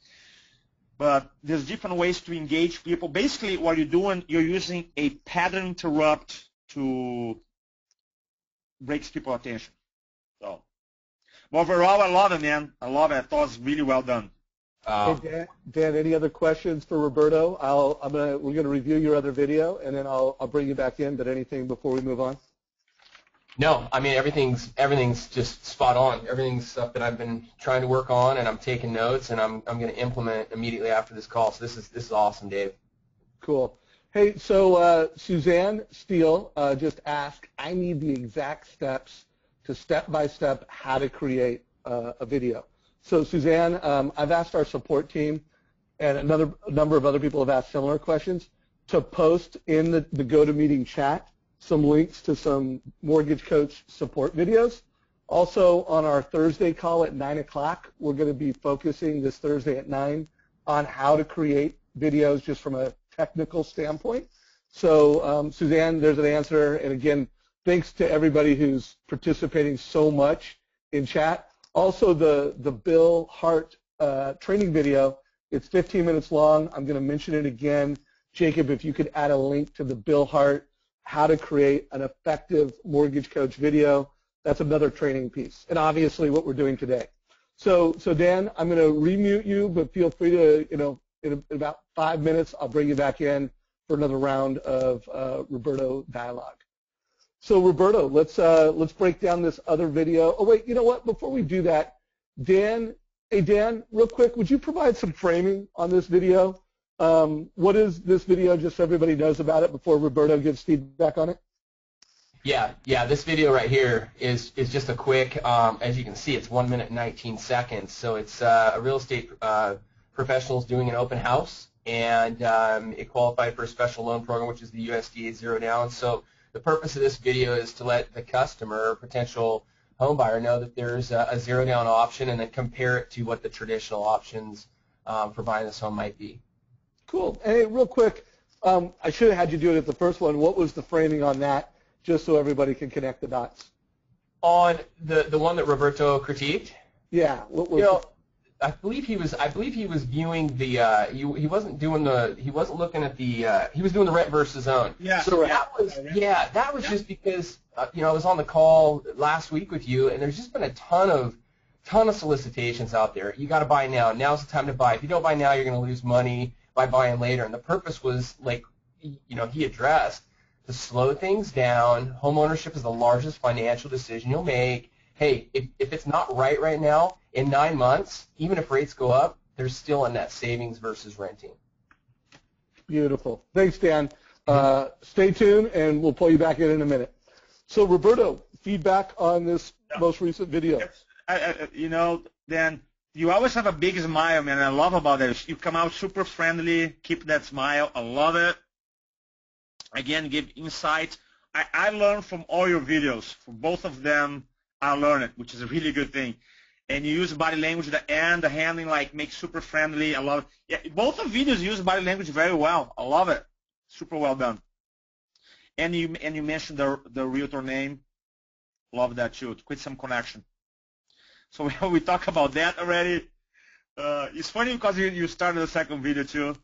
But there's different ways to engage people. Basically, what you're doing, you're using a pattern interrupt to break people's attention. So, but overall, I love it, man. I love it. I thought it was really well done. Hey, Dan, any other questions for Roberto? We're gonna review your other video, and then I'll bring you back in. But anything before we move on? No, I mean everything's just spot on. Everything's stuff that I've been trying to work on, and I'm taking notes, and I'm going to implement immediately after this call. So this is awesome, Dave. Cool. Hey, so Suzanne Steele just asked, I need the exact steps to step-by-step how to create a video. So Suzanne, I've asked our support team, and a number of other people have asked similar questions, to post in the GoToMeeting chat some links to some mortgage coach support videos. Also, on our Thursday call at 9 o'clock, we're going to be focusing this Thursday at 9 on how to create videos just from a technical standpoint. So Suzanne, there's an answer. And again, thanks to everybody who's participating so much in chat. Also, the Bill Hart training video, it's 15 minutes long. I'm going to mention it again. Jacob, if you could add a link to the Bill Hart how to create an effective mortgage coach video, that's another training piece. And obviously what we're doing today. So Dan, I'm going to remute you, but feel free to, in about 5 minutes, I'll bring you back in for another round of Roberto dialogue. So Roberto, let's break down this other video. Oh wait, you know what? Before we do that, Dan, hey Dan, real quick, would you provide some framing on this video? What is this video, just so everybody knows about it before Roberto gives feedback on it? Yeah. This video right here is just a quick. As you can see, it's 1 minute and 19 seconds. So it's a real estate professionals doing an open house, and it qualified for a special loan program, which is the USDA Zero Down. So the purpose of this video is to let the customer or potential home buyer know that there's a zero down option, and then compare it to what the traditional options for buying this home might be. Cool. Hey, real quick, I should have had you do it at the first one. What was the framing on that, just so everybody can connect the dots? On the one that Roberto critiqued? Yeah. What was I believe he was viewing the he wasn't looking at the he was doing the rent versus own. Yeah. So that was just because I was on the call last week with you, and there's just been a ton of solicitations out there. You got to buy now. Now's the time to buy. If you don't buy now, you're going to lose money by buying later. And the purpose was, like, he addressed, to slow things down. Home ownership is the largest financial decision you'll make. Hey, if it's not right now, in 9 months, even if rates go up, there's still a net savings versus renting. Beautiful. Thanks, Dan. Stay tuned, and we'll pull you back in a minute. So, Roberto, feedback on this most recent video. Dan, you always have a big smile, man. I love about it. You come out super friendly. Keep that smile. I love it. Again, give insight. I learn from all your videos. For both of them, I learn it, which is a really good thing. And you use body language, the handling, like, make super friendly. I love it. Yeah, both of videos use body language very well. I love it. Super well done. And you mentioned the realtor name. Love that too. Quit some connection. So we talked about that already. It's funny because you started the second video too.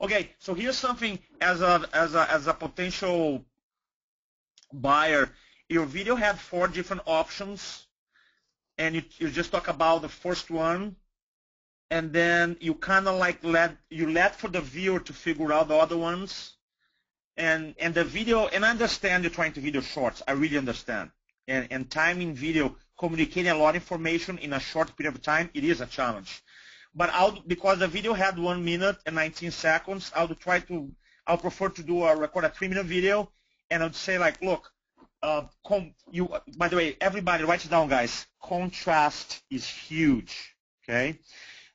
Okay, so here's something as a potential buyer. Your video had 4 different options, and you just talk about the first one, and then you kind of like let for the viewer to figure out the other ones, and the video. And I understand you're trying to video shorts. I really understand. And timing video, communicating a lot of information in a short period of time, it is a challenge. But because the video had 1 minute and 19 seconds, I'll prefer to record a 3-minute video, and I'd say, like, look, by the way, everybody write it down, guys. Contrast is huge. Okay,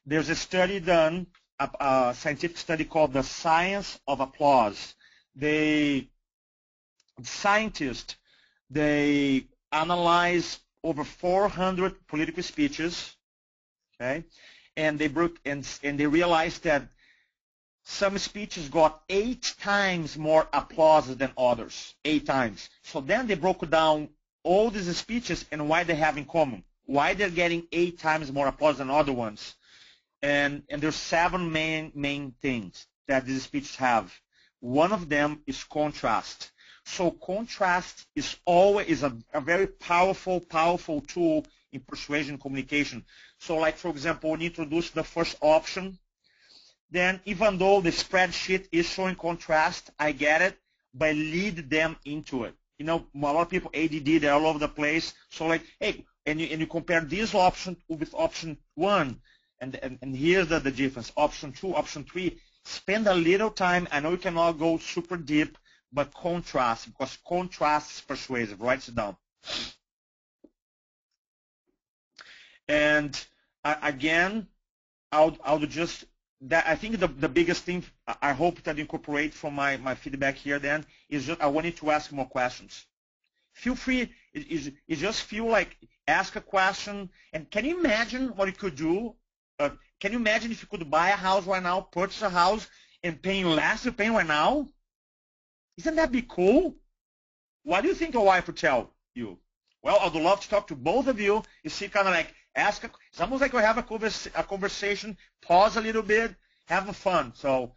there's a study done, a scientific study called the Science of Applause. Scientists analyze over 400 political speeches. Okay, and they realized that some speeches got 8 times more applause than others, 8 times. So then they broke down all these speeches and why they have in common, why they're getting 8 times more applause than other ones. And there's 7 main things that these speeches have. One of them is contrast. So contrast is always a very powerful tool in persuasion communication. So, like, for example, when you introduce the first option, then even though the spreadsheet is showing contrast, I get it, but lead them into it. A lot of people ADD, they're all over the place. So, like, hey, and you compare this option with option 1, and here's the difference. Option 2, option 3. Spend a little time. I know you cannot go super deep, but contrast, because contrast is persuasive. Write it down. And again, I'll just. I think the biggest thing I hope that you incorporate from my feedback here then is just I want you to ask more questions. Feel free, you just feel like ask a question, and can you imagine what you could do Can you imagine if you could buy a house right now, purchase a house, and paying less you're paying right now? Isn't that be cool? What do you think your wife would tell you? Well, I'd love to talk to both of you. You see, kind of like it's almost like we have a conversation, pause a little bit, have fun. So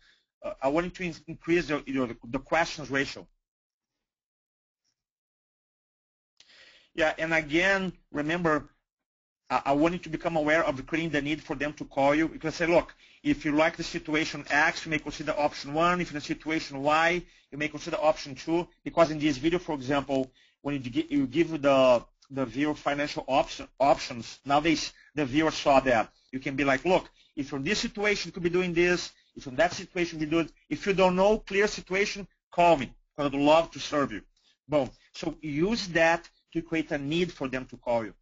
I wanted to increase the questions ratio. Yeah, and again, remember, I want you to become aware of creating the need for them to call you. You can say, look, if you like the situation X, you may consider option 1. If in the situation Y, you may consider option 2. Because in this video, for example, when you give the viewer financial options, now the viewer saw that. You can be like, look, if you're in this situation, you could be doing this. If you're in that situation, you do it. If you don't know, clear situation, call me, because I'd love to serve you. Boom. So use that to create a need for them to call you.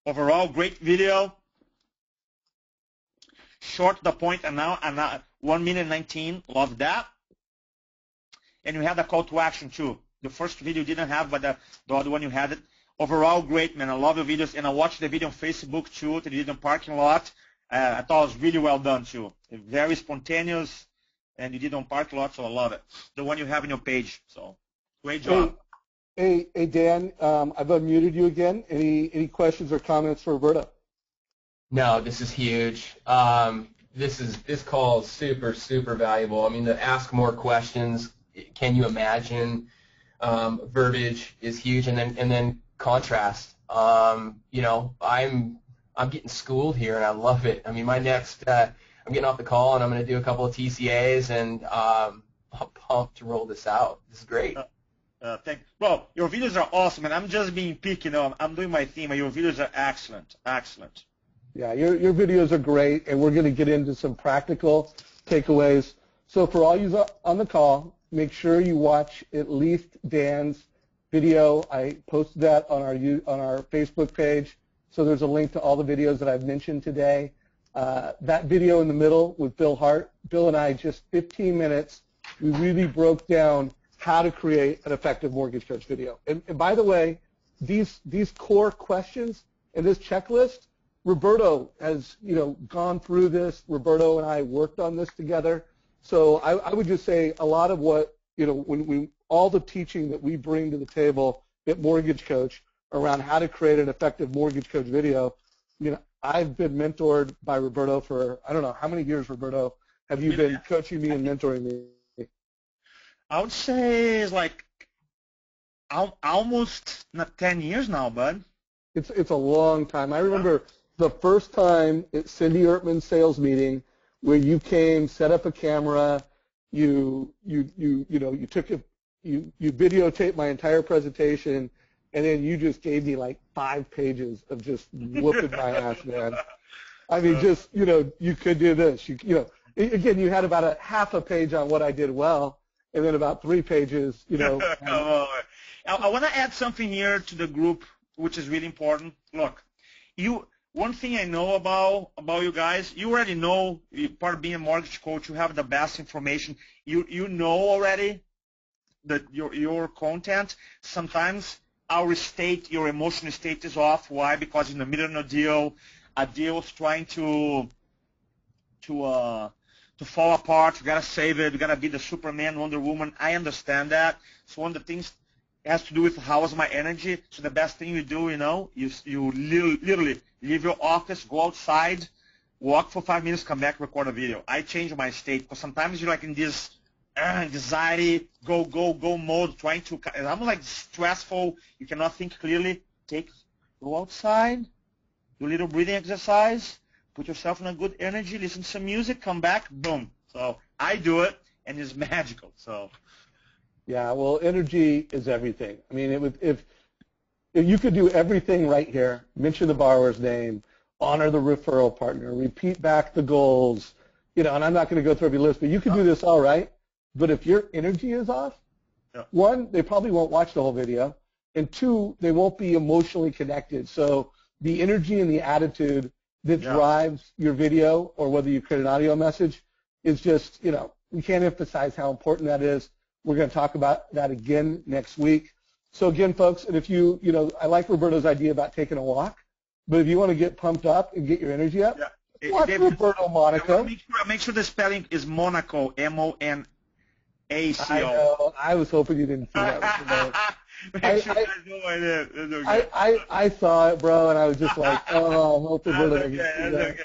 Overall, great video. Short to the point, and now 1 minute 19. Love that. And you had a call to action too. The first video you didn't have, but the other one you had it. Overall, great, man. I love your videos, and I watched the video on Facebook too that you did in the parking lot. I thought it was really well done too. Very spontaneous, and you did on parking lot, so I love it. The one you have on your page. So great job. Hey, Dan, I've unmuted you again. Any questions or comments for Roberto? No, this is huge. This call is super, super valuable. I mean, to ask more questions, can you imagine? Verbiage is huge, and then contrast. You know, I'm getting schooled here, and I love it. I mean, my next, I'm getting off the call, and I'm going to do a couple of TCAs, and I'm pumped to roll this out. This is great. Well, your videos are awesome, and I'm just being picky. You know, I'm doing my thing, but your videos are excellent, excellent. Yeah, your videos are great, and we're going to get into some practical takeaways. So for all you on the call, make sure you watch at least Dan's video. I posted that on our Facebook page, so there's a link to all the videos that I've mentioned today. That video in the middle with Bill Hart, Bill and I, just 15 minutes, we really broke down how to create an effective mortgage coach video. And by the way, these core questions and this checklist, Roberto has gone through this. Roberto and I worked on this together. So I would just say a lot of what when all the teaching that we bring to the table at Mortgage Coach around how to create an effective mortgage coach video. I've been mentored by Roberto for I don't know how many years. Roberto, have you been coaching me and mentoring me? I would say it's like almost not 10 years now, bud. It's a long time. I remember the first time at Cindy Ertman's sales meeting where you came, set up a camera, you videotaped my entire presentation, and then you just gave me like 5 pages of just whooping my ass, man. I mean, just you could do this. Again, you had about a half a page on what I did well. And then about 3 pages, I want to add something here to the group, which is really important. Look, one thing I know about you guys, you already know, part of being a mortgage coach, you have the best information. You know already that your content. Sometimes your emotional state is off. Why? Because in the middle of a deal is trying to fall apart. You gotta save it. You gotta be the Superman, Wonder Woman. I understand that. So one of the things has to do with how is my energy. So the best thing you do, you literally leave your office, go outside, walk for 5 minutes, come back, record a video. I change my state because sometimes you're like in this anxiety, go mode, trying to. I'm like stressful. You cannot think clearly. Go outside, do a little breathing exercise. Put yourself in a good energy, listen to some music, come back, boom. So I do it, and it's magical. So, yeah, well, energy is everything. I mean, if you could do everything right here, mention the borrower's name, honor the referral partner, repeat back the goals, and I'm not going to go through every list, but you could do this all right. But if your energy is off, 1, they probably won't watch the whole video, and 2, they won't be emotionally connected. So the energy and the attitude that drives your video or whether you create an audio message is just, we can't emphasize how important that is. We're going to talk about that again next week. So again, folks, and if I like Roberto's idea about taking a walk. But if you want to get pumped up and get your energy up, watch Roberto Monaco. Make sure the spelling is Monaco, Monaco. I know. I was hoping you didn't see that. I saw it, bro, and I was just like, oh, I'm hoping Roberto doesn't see that. Okay.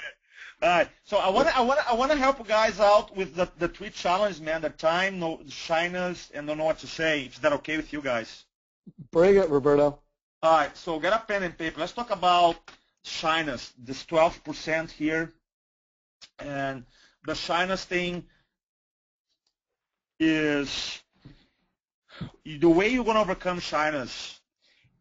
All right. So I want to help you guys out with the tweet challenge, man. The time, no shyness, and don't know what to say. Is that okay with you guys? Bring it, Roberto. All right. So get a pen and paper. Let's talk about shyness. This 12% here, and the shyness thing is the way you're going to overcome shyness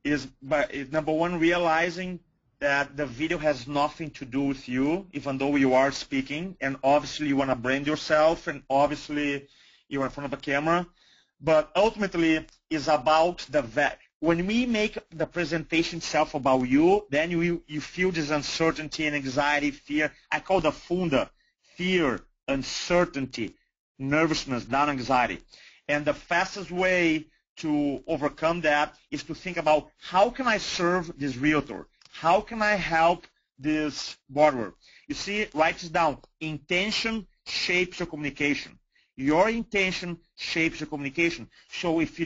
is by number one, realizing that the video has nothing to do with you, even though you are speaking, and obviously you want to brand yourself, and obviously you're in front of a camera, but ultimately it's about the when we make the presentation itself about you, then you feel this uncertainty and anxiety, fear. I call the funda, fear, uncertainty, nervousness, down anxiety. And the fastest way to overcome that is to think about how can I serve this realtor? How can I help this borrower? You see, write this down. Intention shapes your communication. Your intention shapes your communication. So if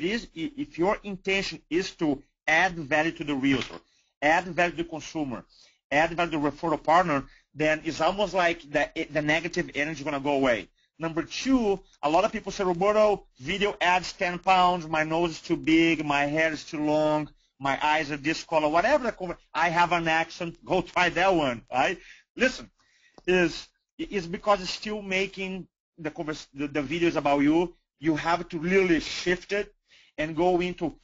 your intention is to add value to the realtor, add value to the consumer, add value to the referral partner, then it's almost like the negative energy is going to go away. Number two, a lot of people say, Roberto, video adds 10 pounds, my nose is too big, my hair is too long, my eyes are this color, whatever. I have an accent, go try that one, right? Listen, is because it's still making the videos about you. You have to really shift it and go into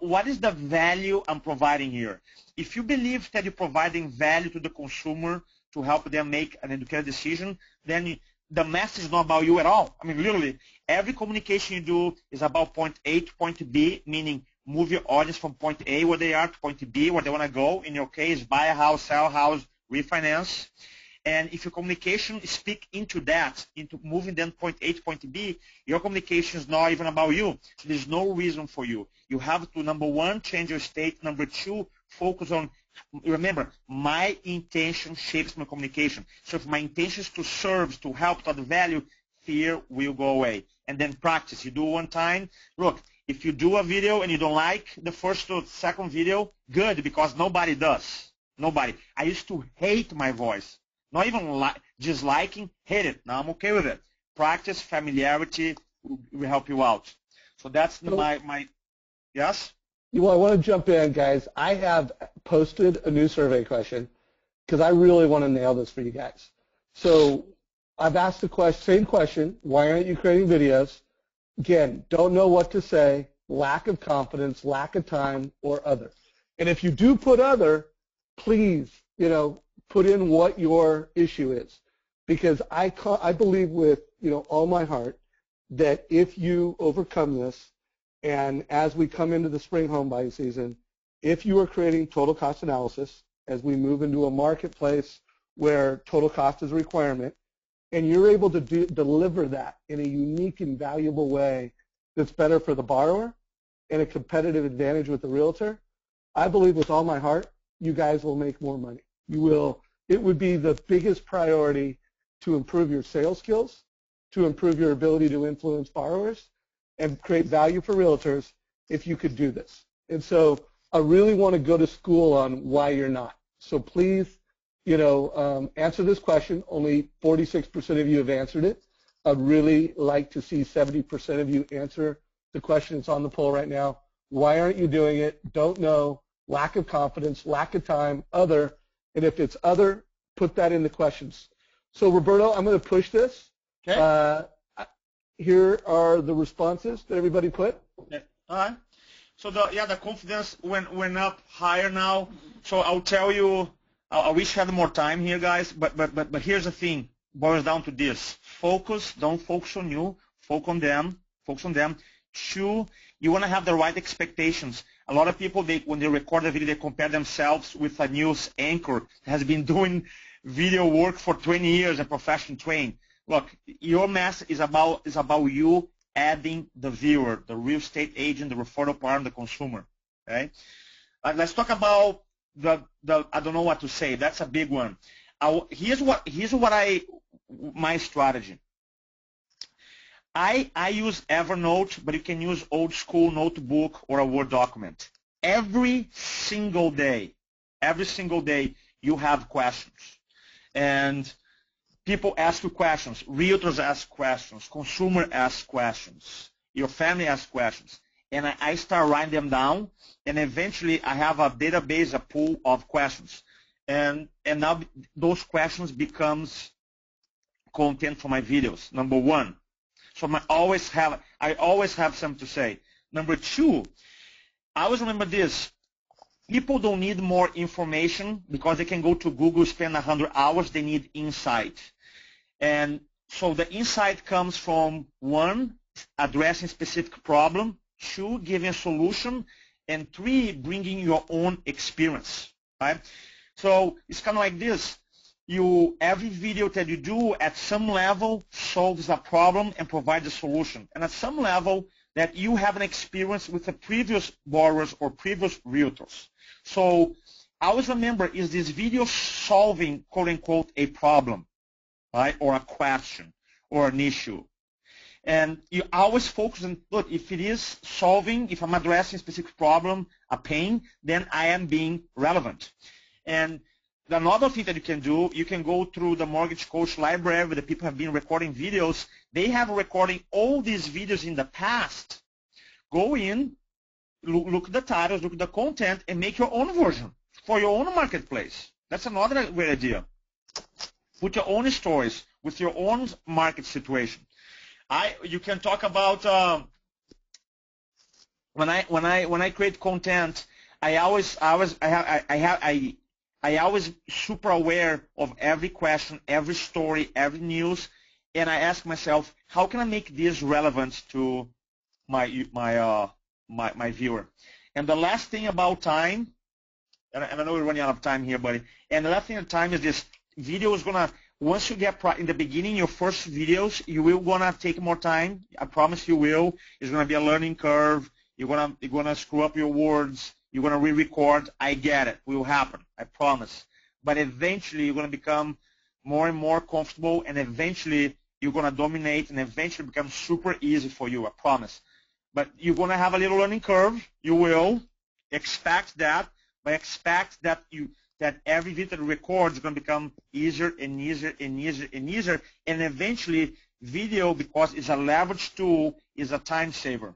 what is the value I'm providing here? If you believe that you're providing value to the consumer to help them make an educated decision, then the message is not about you at all. I mean, literally, every communication you do is about point A to point B, meaning move your audience from point A where they are to point B where they want to go. In your case, buy a house, sell a house, refinance. And if your communication speak into that, into moving them point A to point B, your communication is not even about you. So there's no reason for you. You have to, number one, change your state. Number two, focus on, remember, my intention shapes my communication. So if my intention is to serve, to help, to add value, fear will go away. And then practice. You do one time. Look, if you do a video and you don't like the first or second video, good, because nobody does. Nobody. I used to hate my voice. Not even disliking, hate it. Now I'm okay with it. Practice, familiarity will help you out. So that's my yes? I want to jump in, guys. I have posted a new survey question because I really want to nail this for you guys. So I've asked the same question, why aren't you creating videos? Again, don't know what to say, lack of confidence, lack of time, or other. And if you do put other, please, put in what your issue is, because I believe with all my heart that if you overcome this, and as we come into the spring home buying season, if you are creating total cost analysis as we move into a marketplace where total cost is a requirement, and you're able to deliver that in a unique and valuable way that's better for the borrower and a competitive advantage with the realtor, I believe with all my heart, you guys will make more money. You will. It would be the biggest priority to improve your sales skills, to improve your ability to influence borrowers, and create value for realtors if you could do this. And so I really want to go to school on why you're not. So please, answer this question. Only 46% of you have answered it. I'd really like to see 70% of you answer the question that's on the poll right now. Why aren't you doing it? Don't know, lack of confidence, lack of time, other. And if it's other, put that in the questions. So Roberto, I'm going to push this. Okay. Here are the responses that everybody put. Okay. All right. So the confidence went up higher now. So I'll tell you, I wish I had more time here, guys. But here's the thing. Boils down to this: focus. Don't focus on you. Focus on them. Focus on them. Two, you want to have the right expectations. A lot of people, when they record a video, they compare themselves with a news anchor that has been doing video work for 20 years, a professional trained. Look, your message is about you adding the viewer, the real estate agent, the referral partner, the consumer. Okay? Let's talk about I don't know what to say. That's a big one. Here's my strategy. I use Evernote, but you can use old school notebook or a Word document. Every single day, you have questions. And people ask you questions. Realtors ask questions. Consumer ask questions. Your family asks questions. And I start writing them down, and eventually I have a database, a pool of questions. And now those questions becomes content for my videos, number one. So I always have something to say. Number two, I always remember this. People don't need more information because they can go to Google, spend 100 hours. They need insight. And so the insight comes from, one, addressing specific problem, two, giving a solution, and three, bringing your own experience, right? So it's kind of like this. Every video that you do at some level solves a problem and provides a solution. And at some level that you have an experience with the previous borrowers or previous realtors. So I always remember, is this video solving, quote unquote, a problem, right? Or a question or an issue. And you always focus on, look, if it is solving, if I'm addressing a specific problem, a pain, then I am being relevant. And another thing that you can do, you can go through the Mortgage Coach library where the people have been recording videos. They have recording all these videos in the past. Go in, look at the titles, look at the content, and make your own version for your own marketplace. That's another great idea. Put your own stories with your own market situation. You can talk about when I create content, I always super aware of every question, every story, every news, and I ask myself, how can I make this relevant to my viewer? And the last thing about time, and I know we're running out of time here, buddy. And the last thing about time is this video is gonna, once you get in the beginning, your first videos, you will gonna take more time. I promise you will. It's gonna be a learning curve. You're gonna screw up your words. You're going to re-record. I get it. It will happen. I promise. But eventually, you're going to become more and more comfortable, and eventually, you're going to dominate, and eventually become super easy for you. I promise. But you're going to have a little learning curve. You will. Expect that. But expect that every video that you record is going to become easier and easier and easier and easier. And eventually, video, because it's a leverage tool, is a time saver.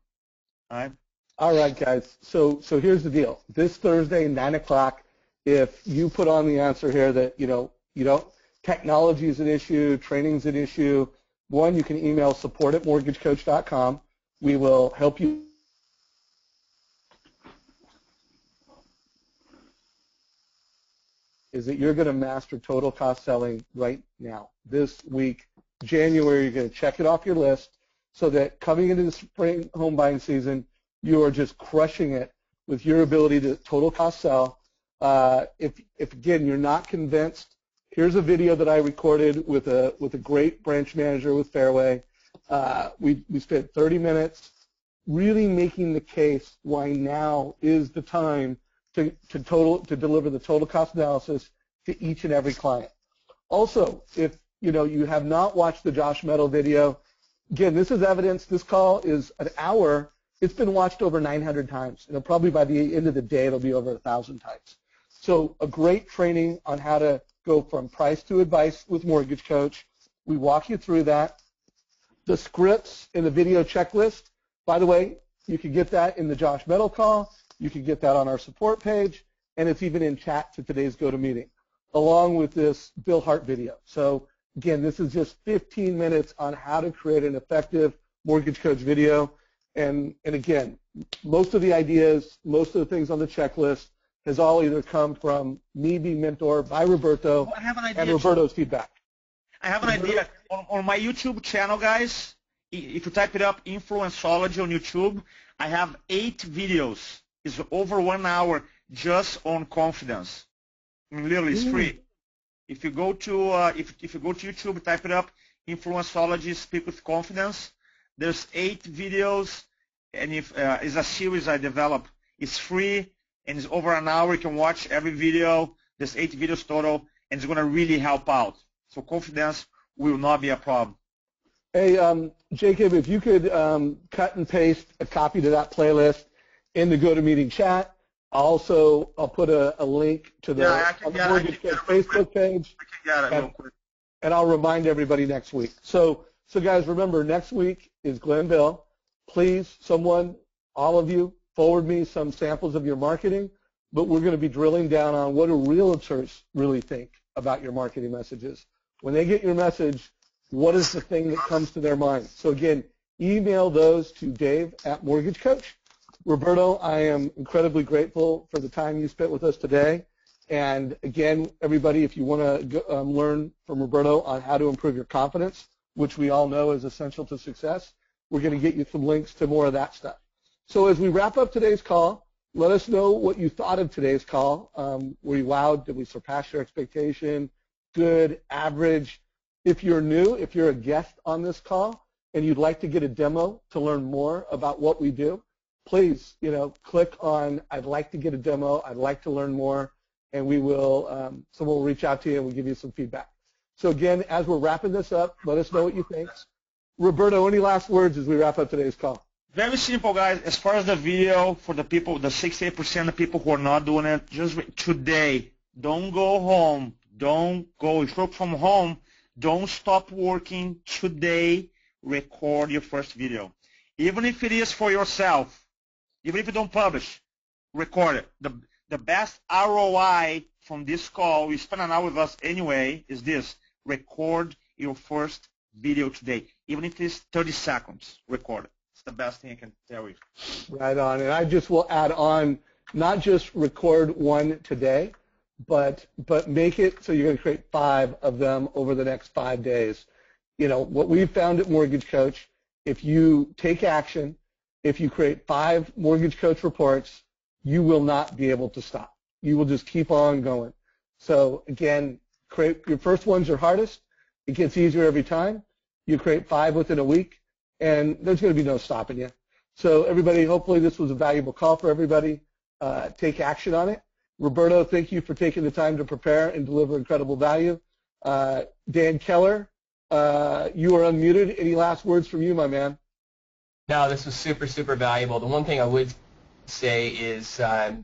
All right? All right, guys. So here's the deal. This Thursday, 9 o'clock, if you put on the answer here that, technology is an issue, training is an issue, one, you can email support@mortgagecoach.com. We will help you. Is that you're going to master total cost selling right now. This week, January, you're going to check it off your list so that coming into the spring home buying season, you are just crushing it with your ability to total cost sell. If again you're not convinced, here's a video that I recorded with a great branch manager with Fairway. We spent 30 minutes really making the case why now is the time to deliver the total cost analysis to each and every client. Also, if you have not watched the Josh Meadow video, again, this is evidence. This call is an hour. It's been watched over 900 times. Probably by the end of the day, it'll be over 1,000 times. So a great training on how to go from price to advice with Mortgage Coach. We walk you through that. The scripts in the video checklist, by the way, you can get that in the Josh Meadow call. You can get that on our support page, and it's even in chat to today's GoToMeeting, along with this Bill Hart video. So again, this is just 15 minutes on how to create an effective Mortgage Coach video. And again, most of the ideas, most of the things on the checklist has all either come from me being mentored by Roberto and Roberto's feedback. I have an idea. On my YouTube channel, guys, if you type it up, InfuenceOlogy on YouTube, I have 8 videos. It's over 1 hour just on confidence. Literally, it's free. If you go to if you go to YouTube, type it up, InfuenceOlogy, Speak with Confidence. There's 8 videos, and if it's a series I developed. It's free. and it's over an hour. You can watch every video. There's 8 videos total, and it's going to really help out. So confidence will not be a problem. Hey, Jacob, if you could cut and paste a copy to that playlist in the GoToMeeting chat. I'll put a link to the Mortgage Coach Facebook page. I can get it real quick. And I'll remind everybody next week. So guys, remember, next week is Glenville. Please, someone, all of you, forward me some samples of your marketing, but we're going to be drilling down on what do realtors really think about your marketing messages. When they get your message, what is the thing that comes to their mind? So again, email those to Dave at Mortgage Coach. Roberto, I am incredibly grateful for the time you spent with us today. And again, everybody, if you want to learn from Roberto on how to improve your confidence, which we all know is essential to success, we're going to get you some links to more of that stuff. So as we wrap up today's call, let us know what you thought of today's call. Were you wowed? Did we surpass your expectation? Good, average? If you're new, if you're a guest on this call and you'd like to get a demo to learn more about what we do, please, click on I'd like to get a demo, I'd like to learn more, and we will, someone will reach out to you and we'll give you some feedback. So again, as we're wrapping this up, let us know what you think. Roberto, any last words as we wrap up today's call? Very simple, guys. As far as the video, for the people, the 68% of people who are not doing it, just today, don't go home. Don't go. If you work from home, don't stop working today. Record your first video. Even if it is for yourself, even if you don't publish, record it. The best ROI from this call, you spend an hour with us anyway, is this. Record your first video today. Even if it's 30 seconds, record it. It's the best thing I can tell you. Right on. And I just will add on, not just record one today, but make it so you're going to create 5 of them over the next 5 days. What we've found at Mortgage Coach, if you take action, if you create 5 Mortgage Coach reports, you will not be able to stop. You will just keep on going. So again, your first ones are hardest. It gets easier every time. You create 5 within a week, and there's going to be no stopping you. So everybody, hopefully this was a valuable call for everybody. Take action on it. Roberto, thank you for taking the time to prepare and deliver incredible value. Dan Keller, you are unmuted. Any last words from you, my man? No, this was super, super valuable. The one thing I would say is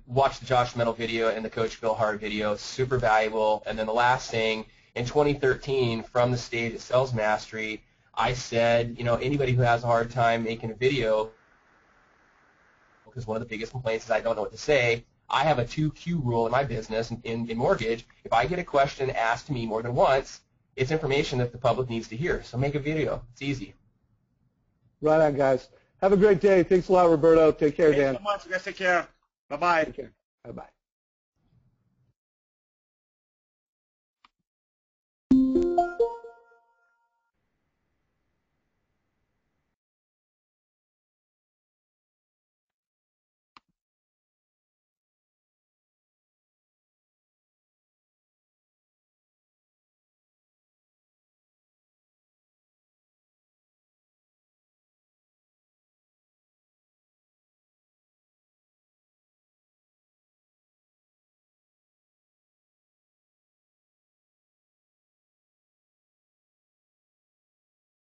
watch the Josh Metal video and the Coach Bill Hard video. Super valuable. And then the last thing, in 2013, from the stage at Sales Mastery, I said, anybody who has a hard time making a video, because one of the biggest complaints is I don't know what to say, I have a 2Q rule in my business in mortgage. If I get a question asked to me more than once, it's information that the public needs to hear. So make a video. It's easy. Right on, guys. Have a great day. Thanks a lot, Roberto. Take care, Dan. Thanks so much. You guys take care. Bye-bye. Take care. Bye-bye.